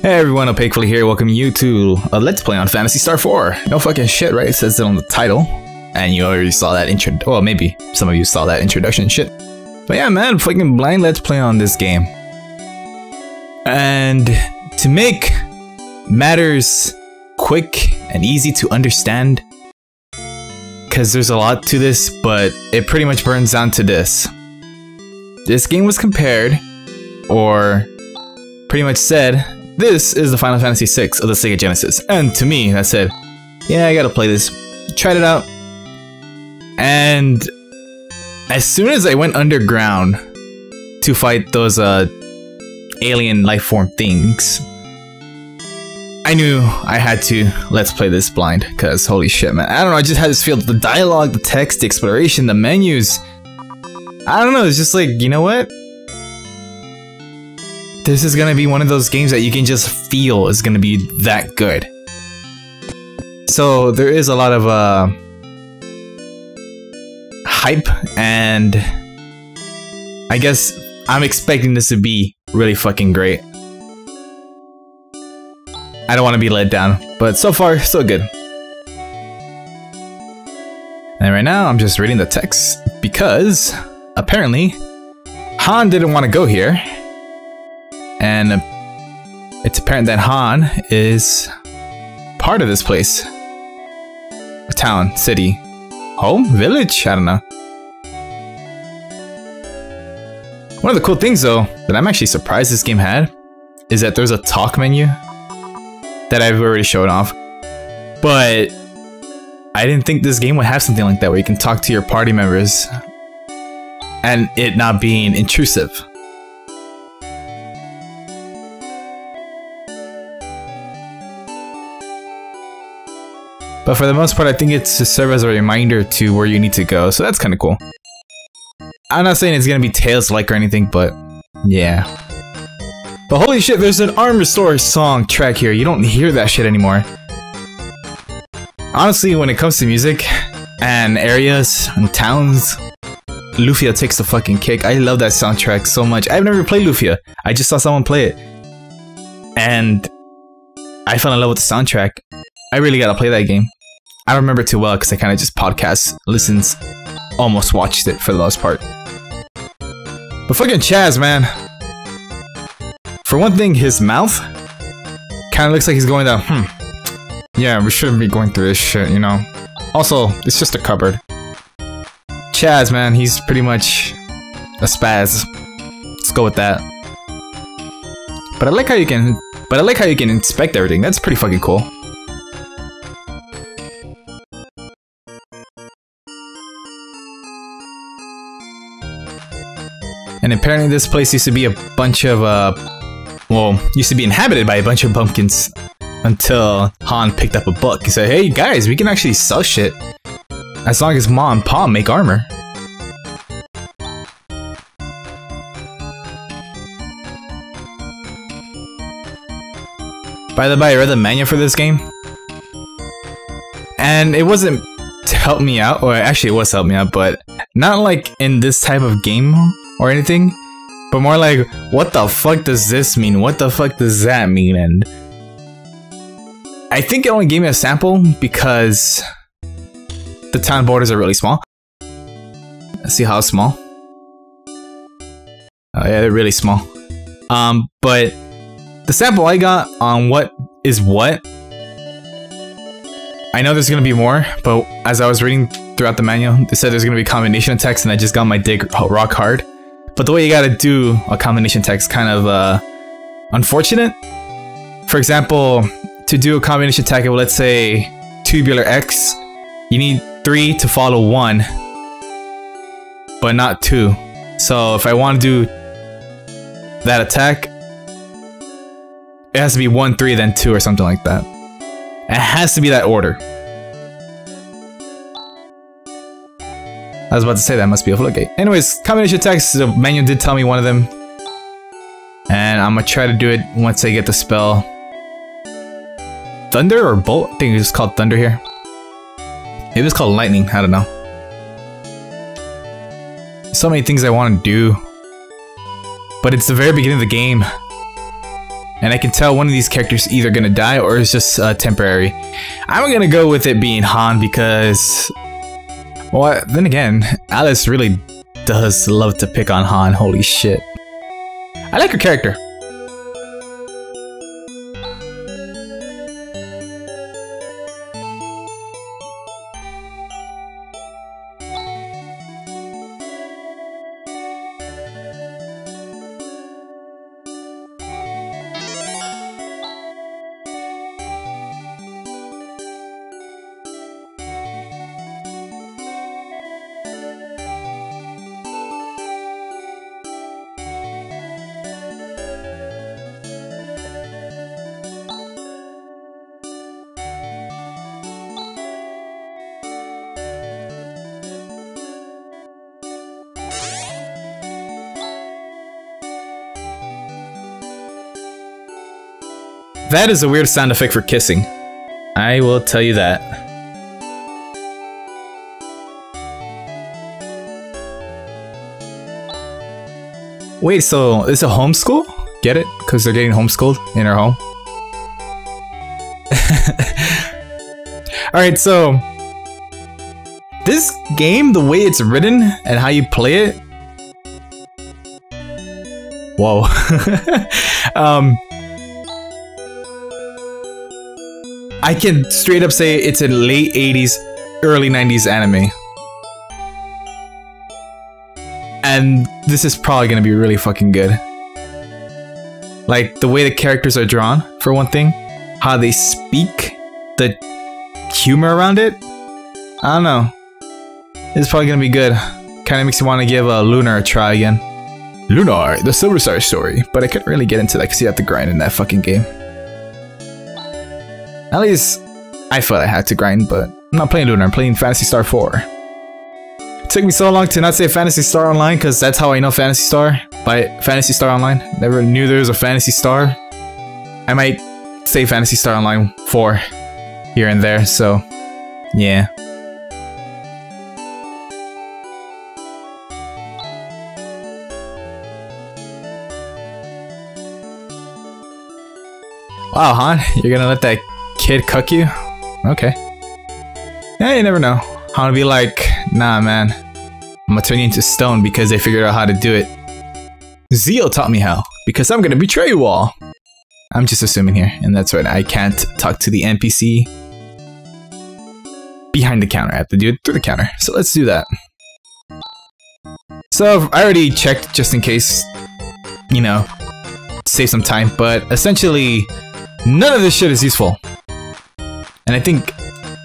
Hey everyone, Opaque here, welcome you to a Let's Play on Phantasy Star 4. No fucking shit, right? It says it on the title. And you already saw that intro. Well, maybe some of you saw that introduction shit. But yeah, man, fucking blind Let's Play on this game. And to make matters quick and easy to understand, because there's a lot to this, but it pretty much burns down to this. This game was compared, or pretty much said, this is the Final Fantasy VI of the Sega Genesis. And to me, that said, yeah, I gotta play this. Tried it out. And as soon as I went underground to fight those alien life form things, I knew I had to let's play this blind, because holy shit, man. I don't know, I just had this feel, the dialogue, the text, the exploration, the menus. I don't know, it's just like, you know what? This is gonna be one of those games that you can just feel is gonna be that good. So there is a lot of hype, and I guess I'm expecting this to be really fucking great. I don't want to be let down, but so far, so good. And right now, I'm just reading the text because apparently Han didn't want to go here. And it's apparent that Han is part of this place. Town, city, home, village, I don't know. One of the cool things though, that I'm actually surprised this game had, is that there's a talk menu that I've already shown off. But I didn't think this game would have something like that where you can talk to your party members and it not being intrusive. But for the most part, I think it's to serve as a reminder to where you need to go, so that's kind of cool. I'm not saying it's gonna be Tales-like or anything, but yeah. But holy shit, there's an Arm Restore song track here. You don't hear that shit anymore. Honestly, when it comes to music and areas and towns, Lufia takes the fucking cake. I love that soundtrack so much. I've never played Lufia. I just saw someone play it. And I fell in love with the soundtrack. I really gotta play that game. I don't remember too well because I kind of just podcast listens, almost watched it for the most part. But fucking Chaz, man. For one thing, his mouth kind of looks like he's going down. Yeah, we shouldn't be going through this shit, you know. Also, it's just a cupboard. Chaz, man, he's pretty much a spaz. Let's go with that. But I like how you can. But I like how you can inspect everything. That's pretty fucking cool. And apparently this place used to be a bunch of, well, used to be inhabited by a bunch of pumpkins. Until Han picked up a book. He said, hey guys, we can actually sell shit. As long as Mom and Pa make armor. By the way, I read the manual for this game. And it wasn't to help me out, or actually it was to help me out, but not like in this type of game or anything, but more like, what the fuck does this mean? What the fuck does that mean? And I think it only gave me a sample because the town borders are really small. Let's see how small. Oh yeah, they're really small. But the sample I got on what is what, I know there's gonna be more, but as I was reading throughout the manual, they said there's gonna be combination attacks, and I just got my dig rock hard. But the way you gotta do a combination attack is kind of unfortunate. For example, to do a combination attack of, let's say, tubular X, you need 3 to follow 1, but not 2. So if I want to do that attack, it has to be 1, 3, then 2 or something like that. It has to be that order. I was about to say that must be a floodgate. Anyways, combination attacks, the manual did tell me one of them. And I'm gonna try to do it once I get the spell. Thunder or Bolt? I think it's called Thunder here. Maybe it's called Lightning, I don't know. So many things I want to do. But it's the very beginning of the game. And I can tell one of these characters either gonna die or is just temporary. I'm gonna go with it being Han because... Well, then again, Alice really does love to pick on Han, holy shit. I like her character. That is a weird sound effect for kissing. I will tell you that. Wait, so it's a homeschool? Get it? Because they're getting homeschooled in their home. Alright, so... this game, the way it's written and how you play it... Whoa. I can straight up say it's a late 80s, early 90s anime. And this is probably gonna be really fucking good. Like, the way the characters are drawn, for one thing. How they speak. The humor around it. I don't know. It's probably gonna be good. Kinda makes you want to give Lunar a try again. Lunar, the Silver Star story. But I couldn't really get into that because you have to grind in that fucking game. At least, I felt I had to grind, but I'm not playing Lunar, I'm playing Phantasy Star 4. It took me so long to not say Phantasy Star Online, because that's how I know Phantasy Star, by Phantasy Star Online. Never knew there was a Phantasy Star. I might say Phantasy Star Online 4 here and there, so yeah. Wow, Han, you're gonna let that kid cuck you? Okay. Yeah, you never know. I'm gonna be like, nah man, I'm gonna turn you into stone because they figured out how to do it. Zeal taught me how, because I'm gonna betray you all. I'm just assuming here, and that's right, I can't talk to the NPC behind the counter. I have to do it through the counter, so let's do that. So I already checked just in case, you know, save some time, but essentially none of this shit is useful. And I think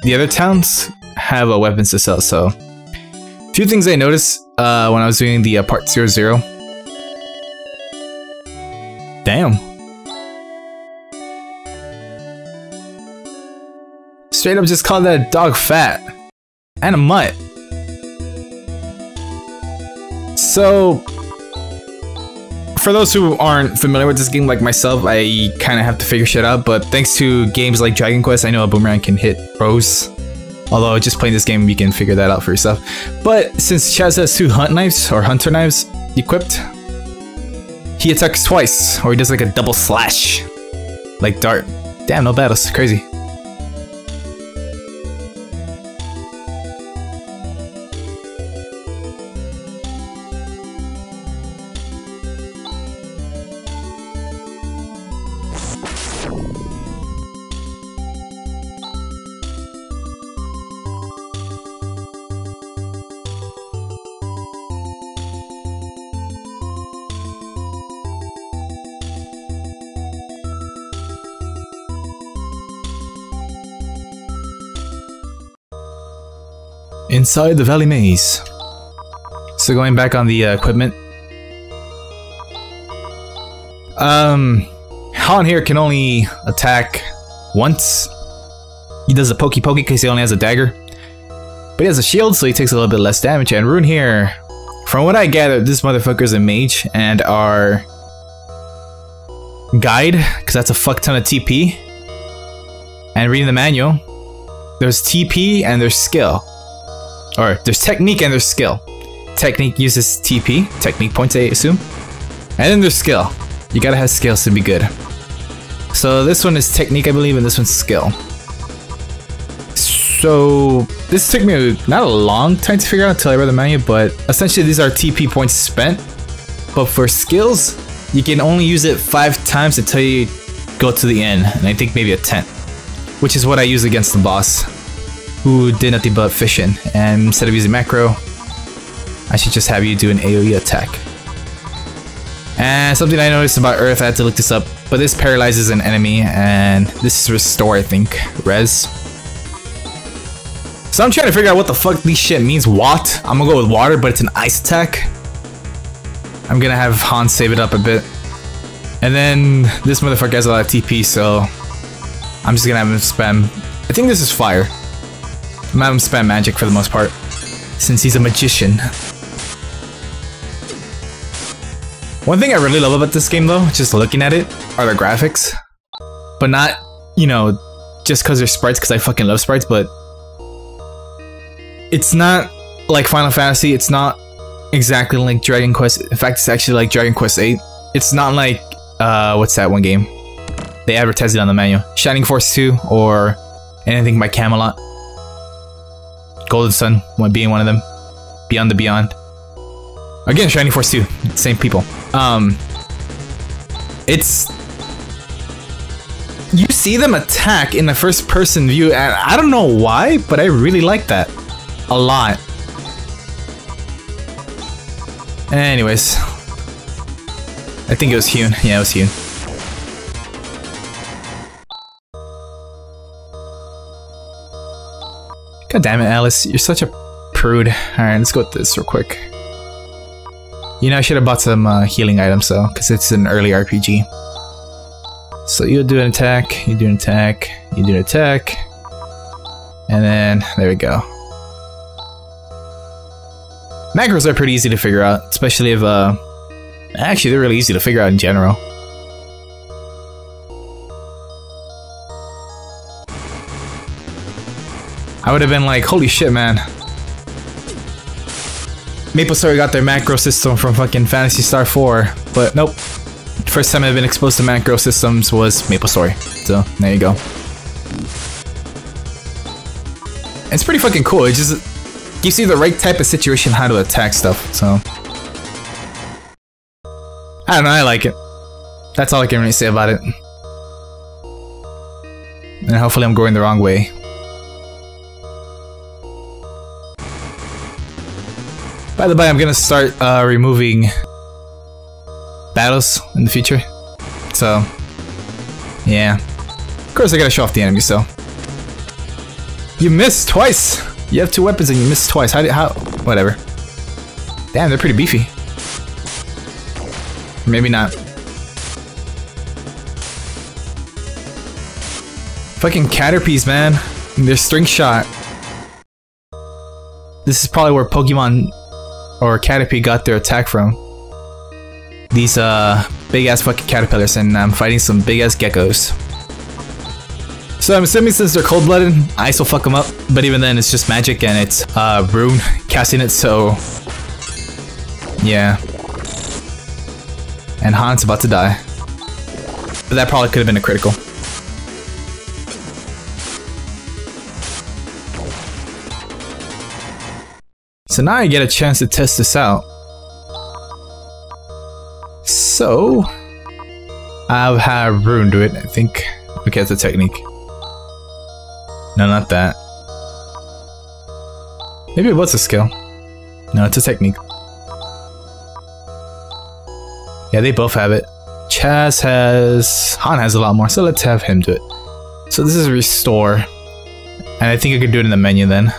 the other towns have weapons to sell, so... a few things I noticed when I was doing the part 00. Damn. Straight up just called that dog fat. And a mutt. So... for those who aren't familiar with this game like myself, I kind of have to figure shit out, but thanks to games like Dragon Quest, I know a boomerang can hit rows. Although, just playing this game, you can figure that out for yourself. But since Chaz has 2 hunt knives, or hunter knives, equipped, he attacks twice, or he does like a double slash. Like Dart. Damn, no battles. Crazy. Inside the Valley Maze. So going back on the equipment. Han here can only attack once. He does a pokey pokey because he only has a dagger. But he has a shield, so he takes a little bit less damage. And Rune here, from what I gathered, this motherfucker's a mage, and our guide, because that's a fuck ton of TP. And reading the manual, there's TP and there's skill. Or there's technique and there's skill. Technique uses TP, technique points I assume. And then there's skill. You gotta have skills to be good. So this one is technique, I believe, and this one's skill. So this took me not a long time to figure out until I read the manual, but essentially these are TP points spent. But for skills, you can only use it 5 times until you go to the end, and I think maybe a 10th, which is what I used against the boss, who did nothing but fishing. And instead of using macro, I should just have you do an AoE attack. And something I noticed about Earth, I had to look this up, but this paralyzes an enemy, and this is restore, I think, res. So I'm trying to figure out what the fuck this shit means. What? I'm gonna go with water, but it's an ice attack. I'm gonna have Han save it up a bit. And then this motherfucker has a lot of TP, so I'm just gonna have him spam. I think this is fire. I'm gonna have him spam magic for the most part, since he's a magician. One thing I really love about this game though, just looking at it, are the graphics. But not, you know, just cause they're sprites, cause I fucking love sprites, but it's not like Final Fantasy, it's not exactly like Dragon Quest. In fact, it's actually like Dragon Quest 8. It's not like, what's that one game? They advertised it on the menu. Shining Force 2 or anything by Camelot. Golden Sun being one of them. Beyond the Beyond. Again, Shining Force 2. Same people. It's... You see them attack in the first person view, and I don't know why, but I really like that. A lot. Anyways. I think it was Hewn. Yeah, it was Hewn. God damn it, Alice. You're such a prude. Alright, let's go with this real quick. You know, I should have bought some healing items though, because it's an early RPG. So you do an attack, you do an attack, you do an attack. And then, there we go. Macros are pretty easy to figure out, especially if, actually they're really easy to figure out in general. I would have been like, holy shit, man. Maple Story got their macro system from fucking Phantasy Star 4, but nope. First time I've been exposed to macro systems was Maple Story, so there you go. It's pretty fucking cool, it just gives you the right type of situation how to attack stuff, so. I don't know, I like it. That's all I can really say about it. And hopefully I'm going the wrong way. By the way, I'm gonna start removing battles in the future. So, yeah. Of course I gotta show off the enemy, so. You missed twice! You have 2 weapons and you missed twice. How? Whatever. Damn, they're pretty beefy. Maybe not. Fucking Caterpies, man. They're string shot. This is probably where Pokemon or Caterpie got their attack from. These big ass fucking caterpillars, and I'm fighting some big ass geckos. So I'm assuming since they're cold blooded, ice will fuck them up. But even then, it's just magic and it's Rune casting it, so yeah. And Han's about to die. But that probably could have been a critical. So now I get a chance to test this out. So I'll have Rune do it, I think. Okay, it's a technique. No, not that. Maybe it was a skill. No, it's a technique. Yeah, they both have it. Chaz has... Han has a lot more, so let's have him do it. So this is restore. And I think I could do it in the menu then.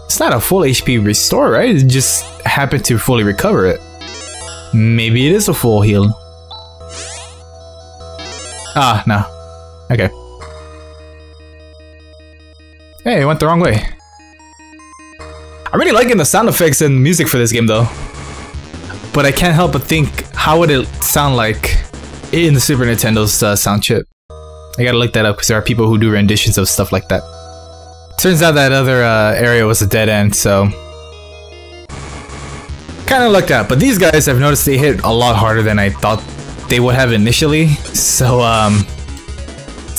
It's not a full HP restore, right? It just happened to fully recover it. Maybe it is a full heal. Ah, no. Okay. Hey, it went the wrong way. I'm really liking the sound effects and music for this game though. But I can't help but think, how would it sound like in the Super Nintendo's sound chip? I gotta look that up because there are people who do renditions of stuff like that. Turns out that other area was a dead end, so... Kinda kind of lucked out, but these guys, I've noticed they hit a lot harder than I thought they would have initially. So,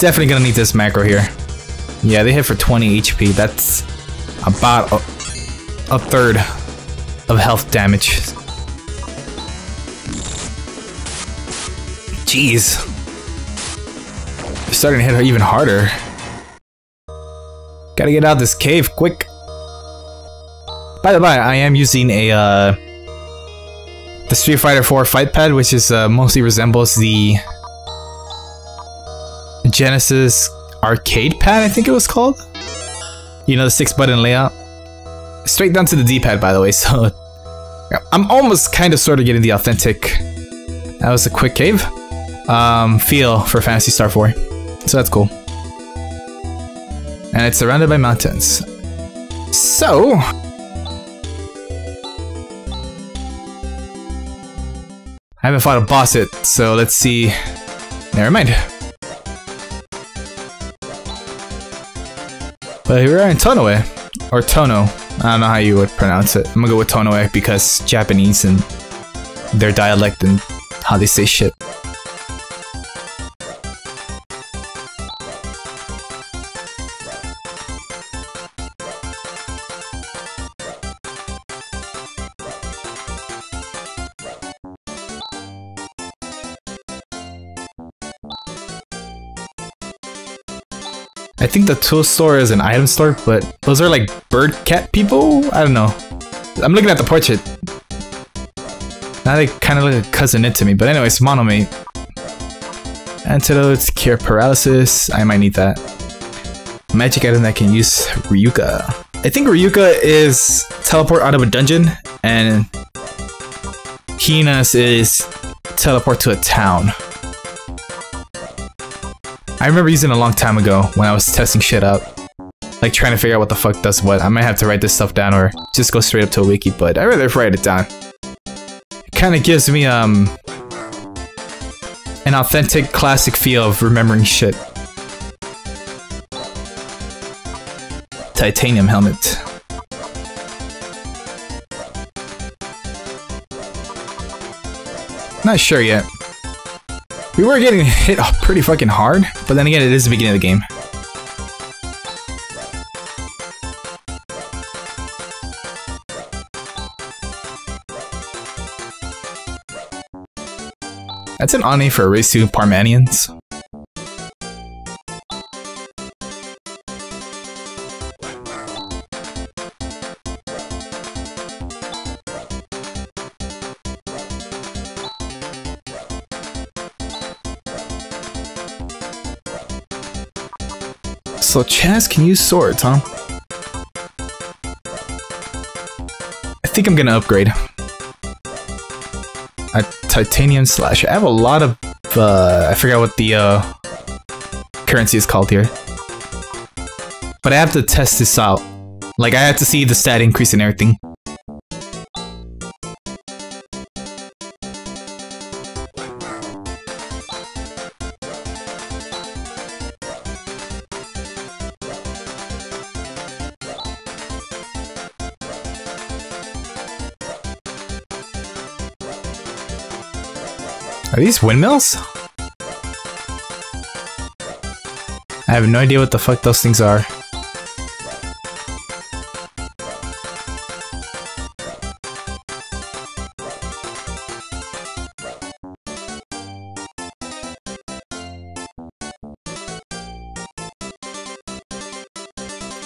definitely gonna need this macro here. Yeah, they hit for 20 HP. That's about a third of health damage. Jeez. They're starting to hit her even harder. Gotta get out of this cave, quick. By the way, I am using a, the Street Fighter 4 fight pad, which is, mostly resembles the Genesis arcade pad, I think it was called. You know, the 6-button layout. Straight down to the D-pad, by the way, so I'm almost kind of sort of getting the authentic, that was a quick cave, feel for Phantasy Star 4. So that's cool. And it's surrounded by mountains. So... I haven't fought a boss yet, so let's see... Never mind. But here we are in Tonoe. Or Tono. I don't know how you would pronounce it. I'm gonna go with Tonoe because Japanese and their dialect and how they say shit. I think the tool store is an item store, but those are like bird cat people? I don't know. I'm looking at the portrait. Now they kind of look like a cousin it to me, but anyways, Monomate. Antidotes, cure paralysis. I might need that. Magic item that can use Ryuka. I think Ryuka is teleport out of a dungeon, and Hina's is teleport to a town. I remember using it a long time ago when I was testing shit out. Like trying to figure out what the fuck does what. I might have to write this stuff down or just go straight up to a wiki, but I'd rather write it down. It kind of gives me an authentic classic feel of remembering shit. Titanium helmet. Not sure yet. We were getting hit pretty fucking hard, but then again, it is the beginning of the game. That's an Ani for a race to Parmanians. So Chaz can use swords, huh? I think I'm gonna upgrade. A titanium slash. I have a lot of, I forgot what the currency is called here. But I have to test this out. Like, I have to see the stat increase and everything. Are these windmills? I have no idea what the fuck those things are.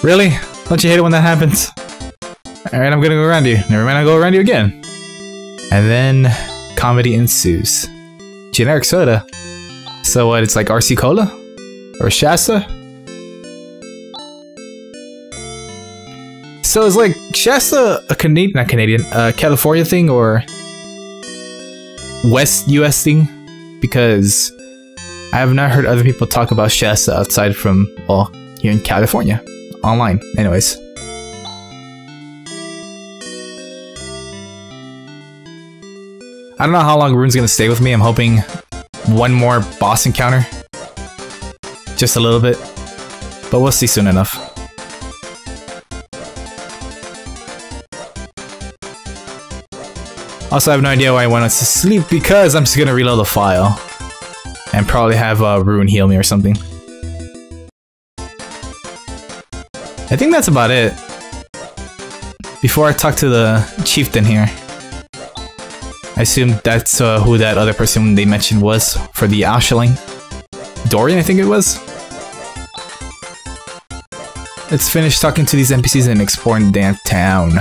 Really? Don't you hate it when that happens? Alright, I'm gonna go around you. Never mind, I'll go around you again. And then comedy ensues. Generic soda. So what, it's like RC Cola? Or Shasta? So is like Shasta a California thing or West US thing? Because I have not heard other people talk about Shasta outside from, well, here in California. Online, anyways. I don't know how long Rune's gonna stay with me. I'm hoping one more boss encounter. Just a little bit. But we'll see soon enough. Also, I have no idea why I went to sleep because I'm just gonna reload the file. And probably have Ruin heal me or something. I think that's about it. Before I talk to the chieftain here. I assume that's who that other person they mentioned was for the Ashling. Dorian, I think it was. Let's finish talking to these NPCs and exploring the damn town.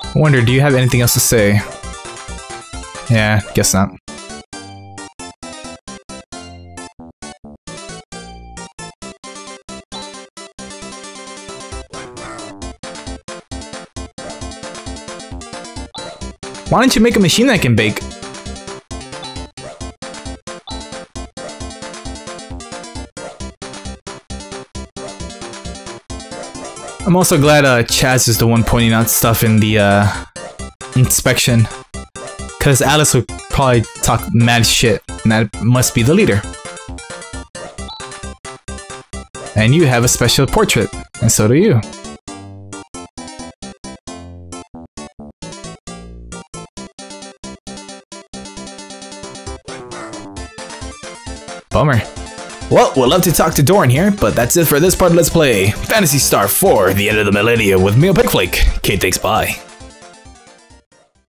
I wonder, do you have anything else to say? Yeah, guess not. Why don't you make a machine that can bake? I'm also glad Chaz is the one pointing out stuff in the inspection. Cause Alice would probably talk mad shit, and that must be the leader. And you have a special portrait, and so do you. Bummer. Well, we'll love to talk to Doran here, but that's it for this part of Let's Play Phantasy Star 4, The End of the Millennium with me, Opaque Flake. Okay, thanks, bye.